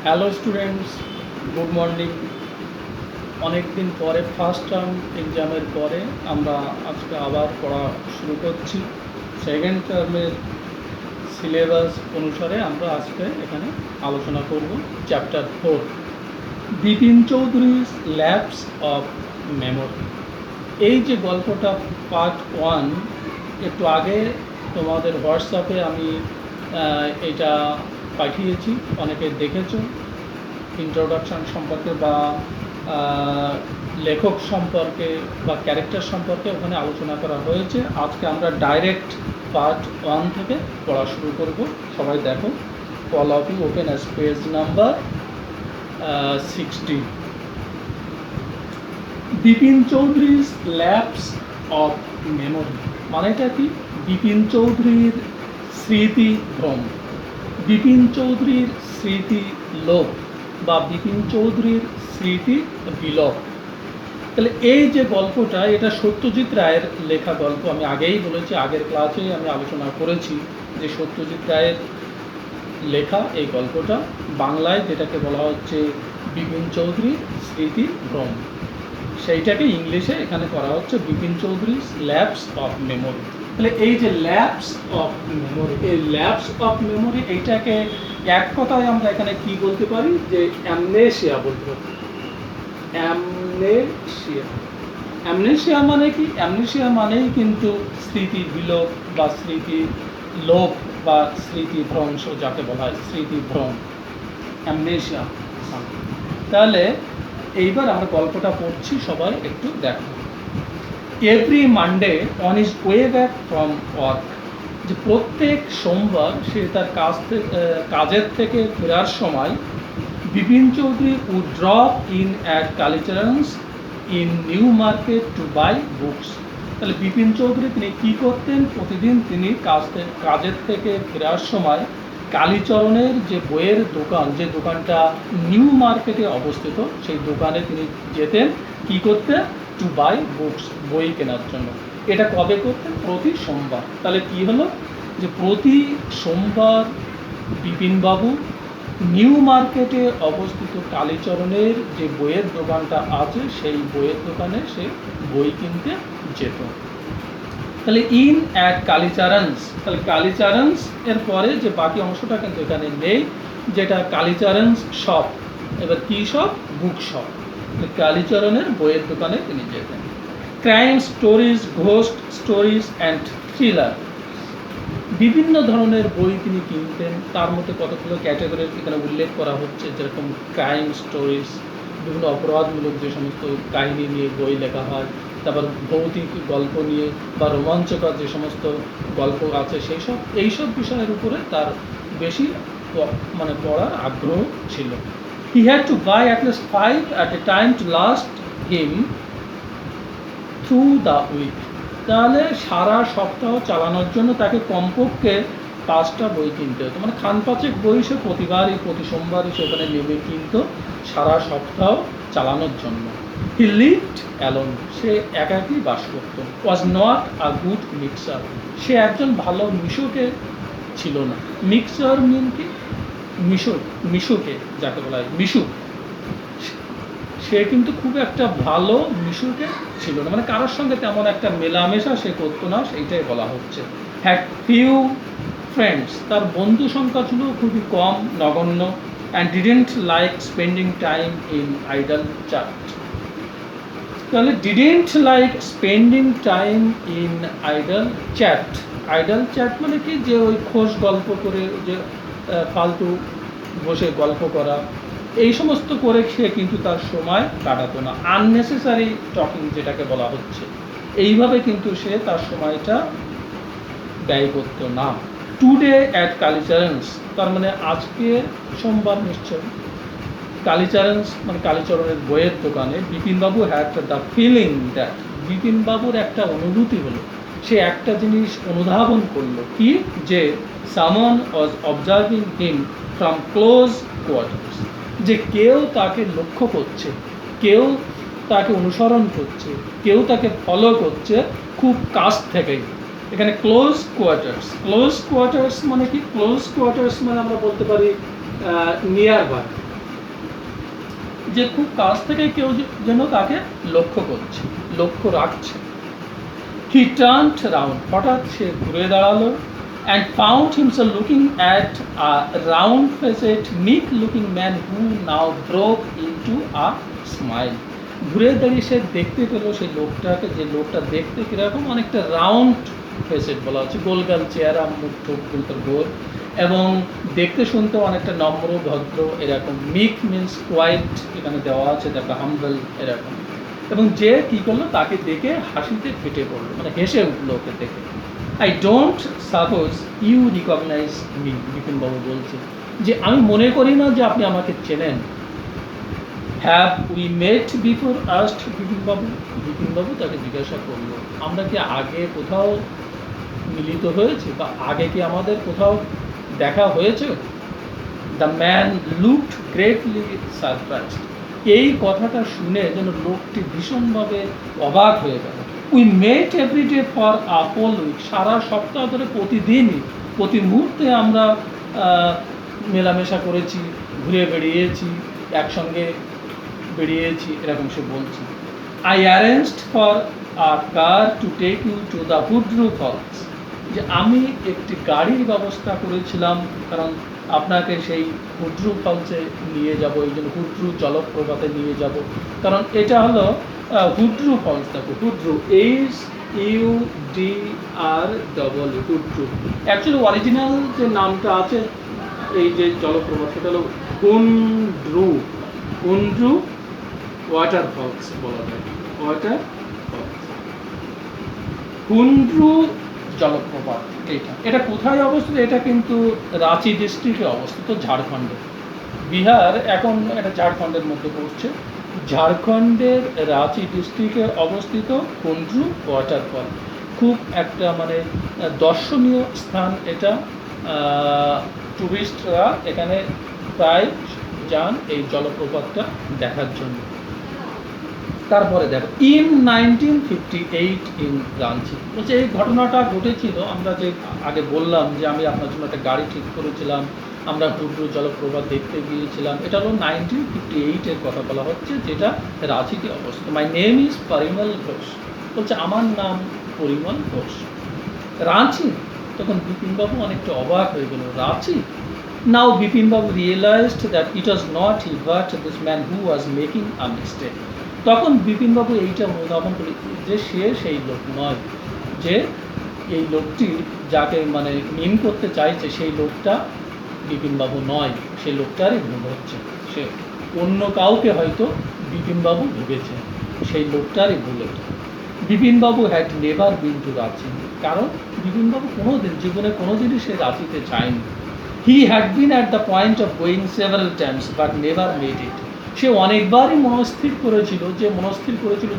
Hello students, good morning. অনেক দিন পরে ফার্স্ট টার্ম এক্সামের পরে আমরা আজকে আবার পড়া শুরু করছি। সেকেন্ড টার্মের সিলেবাস অনুসারে আমরা আজকে এখানে আলোচনা করব চ্যাপ্টার 4, বিপিন চৌধুরীর ল্যাপস অফ মেমোরি। এই যে গল্পটা পার্ট 1 একটু আগে তোমাদের হোয়াটসঅ্যাপে আমি এটা পাঠিয়েছি, অনেকে দেখেছো। ইন্ট্রোডাকশান সম্পর্কে বা লেখক সম্পর্কে বা ক্যারেক্টার সম্পর্কে ওখানে আলোচনা করা হয়েছে। আজকে আমরা ডাইরেক্ট পার্ট 1 থেকে পড়া শুরু করব। সবাই দেখো, all of you open as page number 60। Bipin চৌধুরীর ল্যাপস অফ মেমোরি মানেটা কি? বিপিন চৌধুরীর স্মৃতি ভ্রম, বিপিন চৌধুরীর স্মৃতি লোপ বা বিপিন চৌধুরীর স্মৃতি বিলোপ। তাহলে এই যে গল্পটা, এটা সত্যজিৎ রায়ের লেখা গল্প। আমি আগেই বলেছি, আগের ক্লাসে আমি আলোচনা করেছি যে সত্যজিৎ রায়ের লেখা এই গল্পটা। বাংলায় যেটাকে বলা হচ্ছে বিপিন চৌধুরীর স্মৃতি ভ্রম, সেইটাকে ইংলিশে এখানে করা হচ্ছে বিপিন চৌধুরীর ল্যাপস অফ মেমোরি। তাহলে এই যে ল্যাপস অফ মেমোরি, এই ল্যাপস অফ মেমোরি এইটাকে এক কথায় আমরা এখানে কি বলতে পারি? যে অ্যামনেশিয়া বলতে পারি। অ্যামনেশিয়া, অ্যামনেশিয়া মানে কি? অ্যামনেশিয়া মানেই কিন্তু স্মৃতি বিলোপ বা স্মৃতি লোপ বা স্মৃতি ভ্রংশ, যাকে বলা হয় স্মৃতি ভ্রম, অ্যামনেশিয়া। তাহলে এইবার আমরা গল্পটা পড়ছি, সবাই একটু দেখো। Every Monday on his way back from work, যে প্রত্যেক সোমবার সে তার কাজের থেকে ফেরার সময় Bipin Chowdhury would drop in at Kalicharan's in New Market to buy books. তাহলে বিপিন চৌধুরী তিনি কী করতেন? প্রতিদিন তিনি কাজের থেকে ফেরার সময় কালীচরণের যে বইয়ের দোকান, যে দোকানটা নিউ মার্কেটে অবস্থিত, সেই দোকানে তিনি যেতেন কী করতে? টু বাই বুকস, বই কেনার জন্য। এটা কবে করতেন? প্রতি সোমবার। তাহলে কি হলো যে প্রতি সোমবার বিপিনবাবু নিউ মার্কেটে অবস্থিত কালীচরণের যে বইয়ের দোকানটা আছে, সেই বইয়ের দোকানে সে বই কিনতে যেত। তাহলে ইন অ্যাট কালীচরণস, তাহলে কালীচরণস এর পরে যে বাকি অংশটা কিন্তু এখানে নেই, যেটা কালীচরণস শপ। এবার কী শপ? Book shop. কালীচরণের বইয়ের দোকানে তিনি যেতেন। Crime stories, ghost stories and thriller, বিভিন্ন ধরনের বই তিনি কিনতেন। তার মধ্যে কতগুলো ক্যাটাগরির এখানে উল্লেখ করা হচ্ছে, যেরকম ক্রাইম স্টোরিজ, বিভিন্ন অপরাধমূলক যে সমস্ত কাহিনী নিয়ে বই লেখা হয়, তারপর ভৌতিক গল্প নিয়ে বা রোমাঞ্চকর যে সমস্ত গল্প আছে, এইসব বিষয়ের উপরে তার বেশি পড়ার আগ্রহ ছিল। He had to buy at least 5 at a time to last him through the week. তাহলে সারা সপ্তাহ চালানোর জন্য তাকে কমপক্ষে 5টা বই কিনতে হতো। মানে খান পাঁচেক বই সে প্রতি সোমবারই সে ওখানে নেমে কিনতো সারা সপ্তাহ চালানোর জন্য। হি লিভড অ্যালোন, সে একাকী বাস করতো। Was not a good mixer, সে একজন ভালো মিশুকে ছিল না। মিক্সার মিন কি? মিশুকে যাকে বলা হয় মিশুক, সে কিন্তু খুব একটা ভালো মিশুকে ছিল না, মানে কারোর সঙ্গে তেমন একটা মেলামেশা সে করতো না, সেইটাই বলা হচ্ছে। হ্যাড ফিউ ফ্রেন্ডস, তার বন্ধু সংখ্যা ছিল খুবই কম, নগণ্য। And didn't like spending time in idle chat. তাহলে didn't like spending time in idle chat. Idle chat মানে কি? যে ওই খোশ গল্প করে, যে ফালতু বসে গল্প করা, এই সমস্ত করে সে কিন্তু তার সময় কাটাতো না। আননেসেসারি টকিং যেটাকে বলা হচ্ছে, এইভাবে কিন্তু সে তার সময়টা ব্যয় করতো না। টুডে অ্যাট কালীচরণস, তার মানে আজকে সোমবার নিশ্চয়। কালীচরণস মানে কালীচরণের বইয়ের দোকানে বিপিনবাবু হ্যাড দ্য ফিলিং দ্যাট, বিপিনবাবুর একটা অনুভূতি হলো, সে একটা জিনিস অনুধাবন করলো, কি? যে someone was observing him from close quarters, যে কেউ তাকে লক্ষ্য করছে, কেউ তাকে অনুসরণ করছে, কেউ তাকে ফলো করছে খুব কাছ থেকেই। এখানে ক্লোজ কোয়ার্টার্স, ক্লোজ কোয়ার্টার্স মানে কি? ক্লোজ কোয়ার্টার্স মানে আমরা বলতে পারি নিয়ার বাই, যে খুব কাছ থেকে কেউ যেন তাকে লক্ষ্য করছে, লক্ষ্য রাখছে। He turned round, হঠাৎ সে ঘুরে দাঁড়ালো, and found himself looking at a round-faced, meek-looking man who now broke into a smile. ঘুরে দাঁড়িয়ে সে দেখতে পেল সেই লোকটাকে, যে লোকটা দেখতে কিরকম, অনেকটা রাউন্ড ফেসেড বলা হচ্ছে, গোলগাল চেহারা, মুখ ঠোঁট গোল, এবং দেখতে শুনতে অনেকটা নম্র ভদ্র এরকম। মিক মিন্স কোয়াইট, এখানে দেওয়া আছে, দেখো হাম্বল এরকম। এবং যে কী করলো, তাকে দেখে হাসিতে ফেটে পড়লো, মানে হেসে উঠলো ওকে দেখে। I don't suppose you recognise me, Bipinbabu বলছে যে আমি মনে করি না যে আপনি আমাকে চেনেন। Have we met before, asked Bipinbabu. Bipinbabu তাকে জিজ্ঞাসা করলো, আমরা কি আগে কোথাও মিলিত হয়েছে, বা আগে কি আমাদের কোথাও দেখা হয়েছে? The man looked greatly surprised. এই কথাটা শুনে যেন লোকটি ভীষণভাবে অবাক হয়ে গেল। We met every day for a whole week, সারা সপ্তাহ ধরে প্রতিদিনই, প্রতি মুহূর্তে আমরা মেলামেশা করেছি, ঘুরে বেড়িয়েছি, একসঙ্গে বেরিয়েছি, এরকম সে বলছে। I arranged for a car to take you to the Hundru Falls, যে আমি একটি গাড়ির ব্যবস্থা করেছিলাম, কারণ আপনাকে সেই হুড্রু ফলসে নিয়ে যাব, এই জন্য হুড্রু জলপ্রপাতে নিয়ে যাব। কারণ এটা হলো হুড্রু ফলস, দেখো Hundru, HUDR, Hundru. Actually original যে নামটা আছে এই যে জলপ্রপাত, সেটা হলো হুন্ড্রু, হুন্ড্রু ওয়াটার ফলস বলা যায়, ওয়াটার ফলস, হুন্ড্রু জলপ্রপাত। এটা কোথায় অবস্থিত? এটা কিন্তু রাঁচি ডিস্ট্রিক্টে অবস্থিত, ঝাড়খণ্ডে। বিহার এখন এটা ঝাড়খণ্ডের মধ্যে পড়ছে। ঝাড়খণ্ডের রাঁচি ডিস্ট্রিক্টে অবস্থিত হুন্ড্রু ওয়াটারফল, খুব একটা মানে দর্শনীয় স্থান এটা। টুরিস্টরা এখানে প্রায় যান এই জলপ্রপাতটা দেখার জন্য। তারপরে দেখো, ইন 1958 ইন রাঁচি, বলছে এই ঘটনাটা ঘটেছিল, আমরা যে আগে বললাম যে আমি আপনার জন্য একটা গাড়ি ঠিক করেছিলাম, আমরা হুড্রু জলপ্রপাত দেখতে গিয়েছিলাম, এটা হলো 1958-এর কথা বলা হচ্ছে, যেটা রাঁচিতে অবস্থিত। My name is Parimal Ghosh, বলছে আমার নাম পরিমল ঘোষ। রাঁচি, তখন বিপিনবাবু অনেকটা অবাক হয়ে গেল, Ranchi. Now Bipinbabu realised that it was not he but this man who was making a mistake. তখন বিপিনবাবু এইটা অনুধাবন করে যে সে সেই লোক নয়, যে এই লোকটি যাকে মানে মিন করতে চাইছে সেই লোকটা বিপিনবাবু নয়, সেই লোকটারই ভুল হচ্ছে। সে অন্য কাউকে হয়তো বিপিনবাবু ভেবেছে, সেই লোকটারই ভুল এটা। Bipinbabu had never been to Ranchi, কারণ বিপিনবাবু কোনোদিন জীবনে কোনোদিনই সে রাঁচিতে যায়নি। He had been at the point of going several times but never made it. সে অনেকবারই মনস্থির করেছিল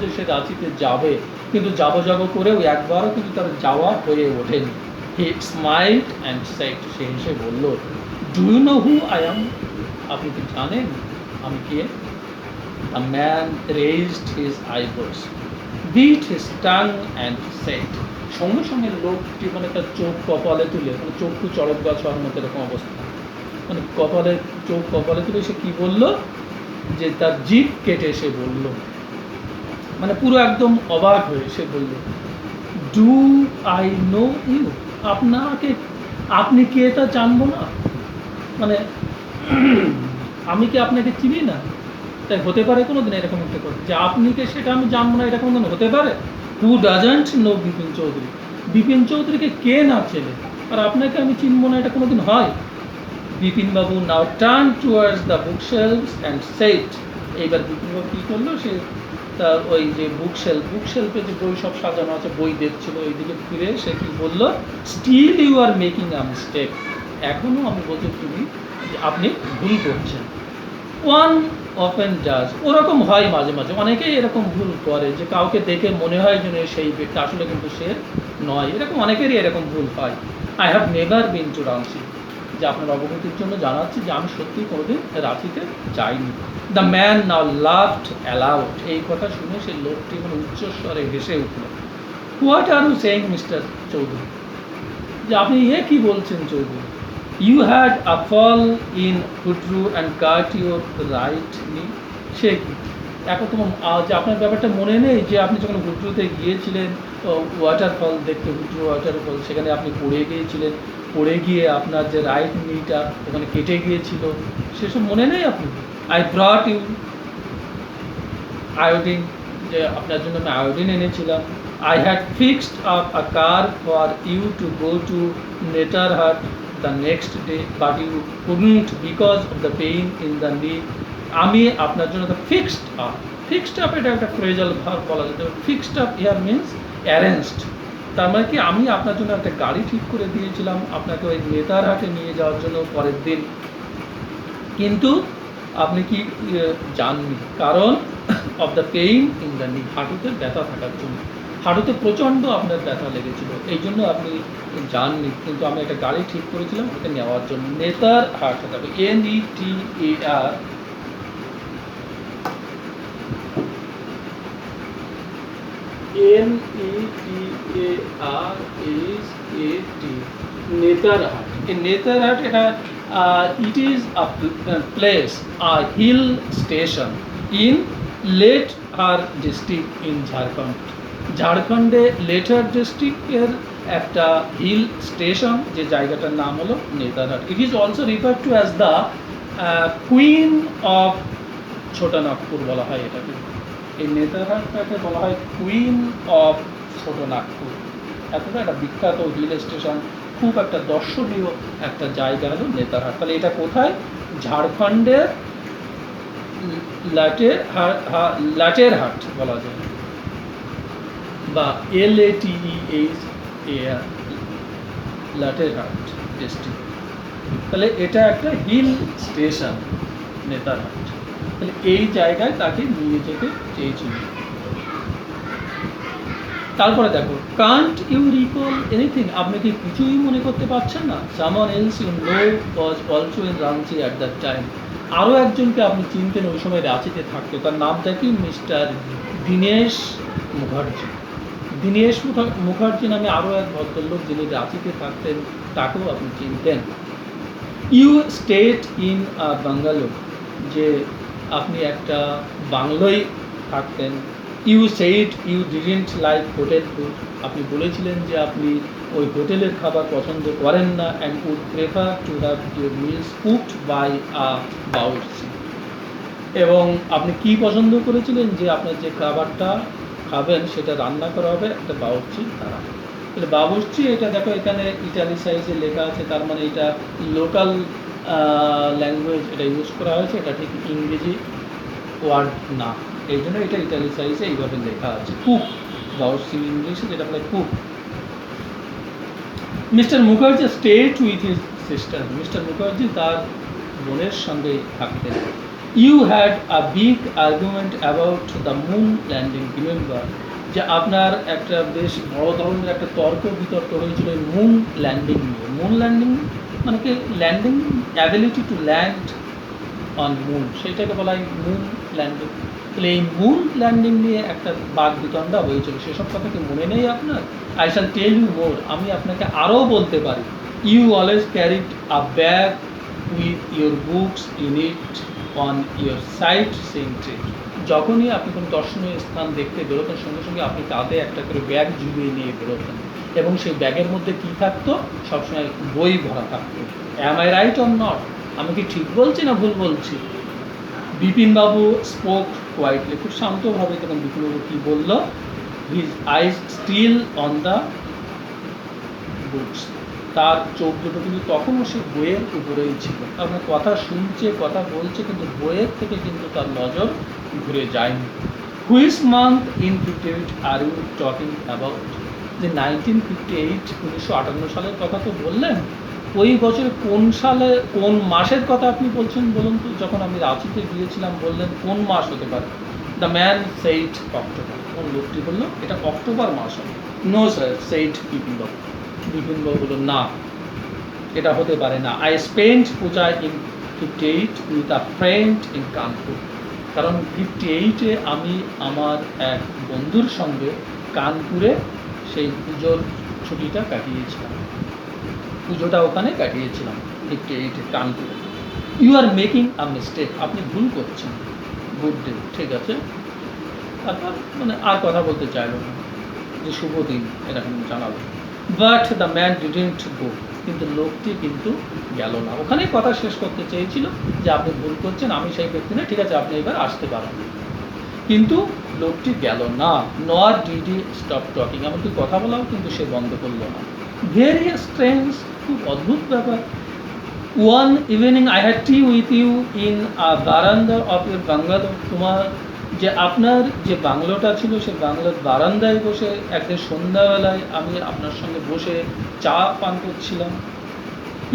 যে সে রাঁচিতে যাবে, কিন্তু যাব করেও একবারও কিন্তু তার যাওয়া হয়ে ওঠেনি। হি স্মাইলড অ্যান্ড সেড, সে হেসে বলল, do you know who I am, আপনি কি জানেন আমি কে? The man raised his eyebrows, bit his tongue and said, সঙ্গে সঙ্গে লোকটি মানে তার চোখ কপালে তুলে, মানে চক্ষু চড়ক গাছ হওয়ার মতো এরকম অবস্থা, মানে চোখ কপালে তুলে সে কি বলল, যে তার জিভ কেটে সে বলল, মানে পুরো একদম অবাক হয়ে সে বলল, ডু আই নো ইউ, আপনি কে তা জানবো না, মানে আমি কি আপনাকে চিনি না? তাই হতে পারে কোনোদিন এরকম একটা কথা, যে আপনি কে সেটা আমি জানবো না, এটা কোনোদিন হতে পারে? Who doesn't know Bipin Chowdhury, Bipin চৌধুরীকে কে না চেনে, আর আপনাকে আমি চিনবো না, এটা কোনোদিন হয়? Bipinbabu now turn towards the book shelves and said, এইবার বিপিনবাবু কী করলো, সে তার ওই যে বুকশেলফে যে বই সব সাজানো আছে, বই দেখছিল, ওইদিকে ফিরে সে কী বলল, still you are making a mistake, এখনও আমি বলছি আপনি ভুল করছেন। ওয়ান অফেন ডাজ, ওরকম হয় মাঝে মাঝে, অনেকেই এরকম ভুল করে, যে কাউকে দেখে মনে হয় যেন সেই ব্যক্তি, আসলে কিন্তু সে নয়, এরকম অনেকেরই এরকম ভুল হয়। I have never been to Ranchi, যে আপনার অবগতির জন্য জানাচ্ছি যে আমি সত্যি কোনোদিন রাঁচিতে যাইনি। The man now laughed aloud, এই কথা শুনে সেই লোকটি মানে উচ্চস্বরে হেসে উঠল। What are you saying mister Chowdhury, যে আপনি কী বলছেন Chowdhury? You had a fall in Hundru and cut your right knee, সে কি এখন তো যে আপনার ব্যাপারটা মনে নেই যে আপনি যখন হুড্রুতে গিয়েছিলেন ওয়াটারফল দেখতে, হুড্রু ওয়াটারফল, সেখানে আপনি পড়ে গিয়েছিলেন, পড়ে গিয়ে আপনার যে রাইট নিটা ওখানে কেটে গিয়েছিল, সেসব মনে নেই আপনি? আই ব্রট ইউ আয়োডিন, যে আপনার জন্য আমি আয়োডিন এনেছিলাম। I had fixed up a car for you to go to Netarhat the next day, but you couldn't because of the pain in the knee. আমি আপনার জন্য ফিক্সড আপ, ফিক্সড আপ এটা একটা ফ্রেজাল ভার্ব বলা যেতে পারে। Fixed up here means arranged. তার মানে কি আমি আপনার জন্য একটা গাড়ি ঠিক করে দিয়েছিলাম আপনাকে ওই নেতারহাটে নিয়ে যাওয়ার জন্য পরের দিন, কিন্তু আপনি কি যাননি, কারণ of the pain in the নি, হাঁটুতে ব্যথা থাকার জন্য। হাঁটুতে প্রচণ্ড আপনার ব্যথা লেগেছিল, এই জন্য আপনি যাননি, কিন্তু আমি একটা গাড়ি ঠিক করেছিলাম ওকে নেওয়ার জন্য। নেতার হাট হবে NETAR, NETARHAT, নেতারহাট। এই নেতারহাট এটা it is a place, a hill station in Latehar district in Jharkhand. ঝাড়খণ্ডে লেটহার ডিস্ট্রিক্টের একটা হিল স্টেশন, যে জায়গাটার নাম হলো Netarhat. It is also refer to as the queen of Chotanagpur বলা হয় এটাকে। এই নেতারহাটটাকে বলা হয় কুইন অফ ছোটনাগপুর। এতটা একটা বিখ্যাত হিল স্টেশন, খুব একটা দর্শনীয় একটা জায়গা হলো নেতারহাট। তাহলে এটা কোথায়? ঝাড়খণ্ডের লাটেরহাট বলা যায়, বা LATEHAR, লাটেরহাট ডিস্ট্রিক্ট। তাহলে এটা একটা হিল স্টেশন নেতারহাট। তাহলে এই জায়গায় তাকে নিয়ে যেতে চেয়েছিল। তারপরে দেখো, কান্ট ইউ রিকল এনিথিং, আপনি কি কিছুই মনে করতে পারছেন না? Someone else you know was also in Ranchi at that time, আরও একজনকে আপনি চিনতেন ওই সময় রাঁচিতে থাকতো, তার নামটা কি? মিস্টার দীনেশ মুখার্জি। দীনেশ মুখার্জি নামে আরও এক ভদ্রলোক যিনি রাঁচিতে থাকতেন, তাকেও আপনি চিনতেন। ইউ স্টেট ইন বাঙ্গালোর, যে আপনি একটা বাংলোয় থাকতেন। You said you didn't like hotel food, আপনি বলেছিলেন যে আপনি ওই হোটেলের খাবার পছন্দ করেন না। And would prefer to have your meals cooked by a bawarchi, এবং আপনি কি পছন্দ করেছিলেন? যে আপনার যে খাবারটা খাবেন সেটা রান্না করা হবে একটা বাউর্চির দ্বারা। তাহলে বাবুর্চি, এটা দেখো এখানে ইটালি সাইজে লেখা আছে, তার মানে এটা লোকাল ল্যাঙ্গুয়েজ এটা ইউজ করা হয়েছে, এটা ঠিক ইংরেজি ওয়ার্ড না, এই জন্য এটা ইটালি সাইজে এইভাবে লেখা আছে। কুক, বাউর্চি ইংলিশে যেটা বলে cook. Mister Mukherjee stayed with his sister, mister Mukherjee তার বোনের সঙ্গে থাকতেন। You had a big argument about the moon landing, remember, যে আপনার একটা বেশ বড় ধরনের একটা তর্ক বিতর্ক হয়েছিল মুন ল্যান্ডিং নিয়ে। মুন ল্যান্ডিং মানে কি? Landing, ability to land on moon, সেটাকে বলা হয় মুন ল্যান্ডিং। তাহলে এই মুন ল্যান্ডিং নিয়ে একটা বাক বিতণ্ডা হয়েছিল, সেসব কথা কি মনে নেই আপনার? I shall tell you more, আমি আপনাকে আরও বলতে পারি। You always carried a bag with your books in it on your sightseeing trip, যখনই আপনি কোনো দর্শনীয় স্থান দেখতে বেরোতেন সঙ্গে সঙ্গে আপনি তাতে একটা করে ব্যাগ ঝুলিয়ে নিয়ে বেরোতেন, এবং সেই ব্যাগের মধ্যে কী থাকতো? সবসময় বই ভরা থাকতো। Am I right or not? আমি কি ঠিক বলছি না ভুল বলছি? বিপিনবাবু স্পোক কোয়াইটলি, খুব শান্তভাবে। তখন বিপিনবাবু কী বলল? His eyes still on the books, তার চোখ দুটো কিন্তু তখনও সে বইয়ের উপরেই ছিল। আপনার কথা শুনছে, কথা বলছে, কিন্তু বইয়ের থেকে কিন্তু তার নজর ঘুরে যায়নি। Which month in 58 are you talking about? যে 1958, 1958 সালের কথা তো বললেন, ওই বছর কোন সালে, কোন মাসের কথা আপনি বলছেন বলুন তো? যখন আমি রাঁচিতে গিয়েছিলাম বললেন কোন মাস হতে পারে? The man said October. কোন লোকটি বললো এটা অক্টোবর মাস হবে। No sir, said Bipinbabu. Bipinbabu বলল না, এটা হতে পারে না। I spend Puja in 58 with a friend in Kanpur, কারণ 58-এ আমি আমার এক বন্ধুর সঙ্গে কানপুরে সেই পুজোর ছুটিটা কাটিয়েছিলাম, পুজোটা ওখানে কাটিয়েছিলাম 58-এ কানপুরে। You are making a mistake, আপনি ভুল করছেন। গুড ডে, ঠিক আছে। তারপর মানে আর কথা বলতে চাইলো না, যে শুভ দিন এরকম জানালো। But the man didn't go, কিন্তু লোকটি কিন্তু গেল না। ওখানেই কথা শেষ করতে চেয়েছিল যে আপনি ভুল করছেন, আমি সেই ব্যক্তি না, ঠিক আছে আপনি এবার আসতে পারেন। কিন্তু লোকটি গেল না, not did he stop talking, এমনকি কথা বলাও কিন্তু সে বন্ধ করলো না। ভেরি স্ট্রেঞ্জ, খুব অদ্ভুত ব্যাপার। One evening I had tea with you in a veranda of your bungalow, তোমার যে আপনার যে বাংলোটা ছিল সেই বাংলোর বারান্দায় বসে একদিন সন্ধ্যাবেলায় আমি আপনার সঙ্গে বসে চা পান করছিলাম।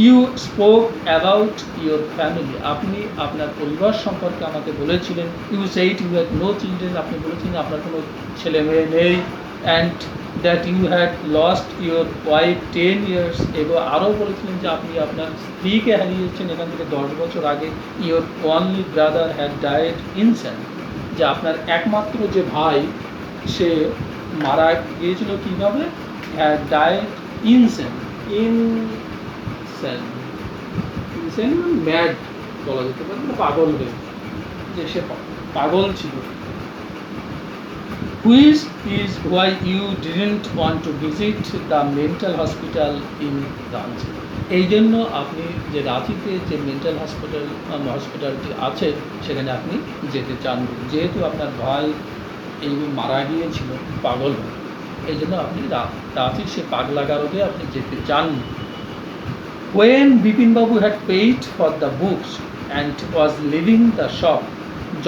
You spoke about your family, আপনি আপনার পরিবার সম্পর্কে আমাকে বলেছিলেন। You said you had no children, আপনি বলেছিলেন আপনার কোনো ছেলে মেয়ে নেই। And that you had lost your wife 10 years এগো, আরও বলেছিলেন যে আপনি আপনার স্ত্রীকে হারিয়েছেন এখান থেকে 10 বছর আগে। Your only brother had died insane, যে আপনার একমাত্র যে ভাই সে মারা গিয়েছিল কীভাবে, had died insane, insane mad বলা যেতে পারে, পাগল হয়ে, যে সে পাগল ছিল। Which is why you didn't want to visit the mental hospital in Ranchi, এই জন্য আপনি যে রাঁচিতে যে মেন্টাল হসপিটালটি আছে সেখানে আপনি যেতে চান, যেহেতু আপনার ভাই এই মারা গিয়েছিল পাগল হয়ে, এই জন্য আপনি রাঁচির সে পাগলাগারদে আপনি যেতে চান। When Bipin Babu had paid for the books and was leaving the shop,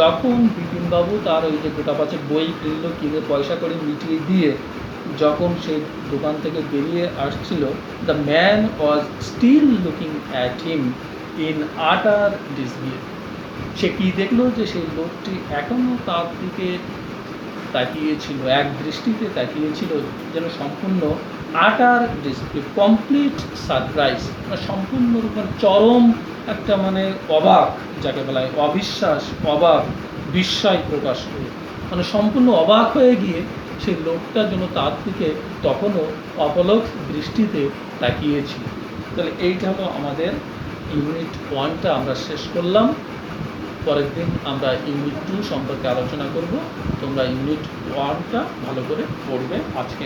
যখন বিপিন বাবু তার ওই যে গোটা পাঁচেক বই কিনলো, কিনে পয়সা করে মিটিয়ে দিয়ে যখন সেই দোকান থেকে বেরিয়ে আসছিল, the man was still looking at him in utter disbelief, সে কী দেখলো যে সেই লোকটি এখনও তার দিকে তাকিয়েছিল, এক দৃষ্টিতে তাকিয়েছিল, যেন সম্পূর্ণ আটার ডিসবিলিভ, কমপ্লিট সারপ্রাইজ, সম্পূর্ণরূপে চরম একটা মানে অবাক, যাকে বলা হয় অবিশ্বাস, অবাক, বিস্ময় প্রকাশ করে, মানে সম্পূর্ণ অবাক হয়ে গিয়ে সেই লোকটা যেন তার দিকে তখনও অপলক দৃষ্টিতে তাকিয়েছিল। তাহলে এইটা হলো আমাদের ইউনিট 1টা আমরা শেষ করলাম। পরের দিন আমরা ইউনিট 2 সম্পর্কে আলোচনা করব। তোমরা ইউনিট 1টা ভালো করে পড়বে। আজকে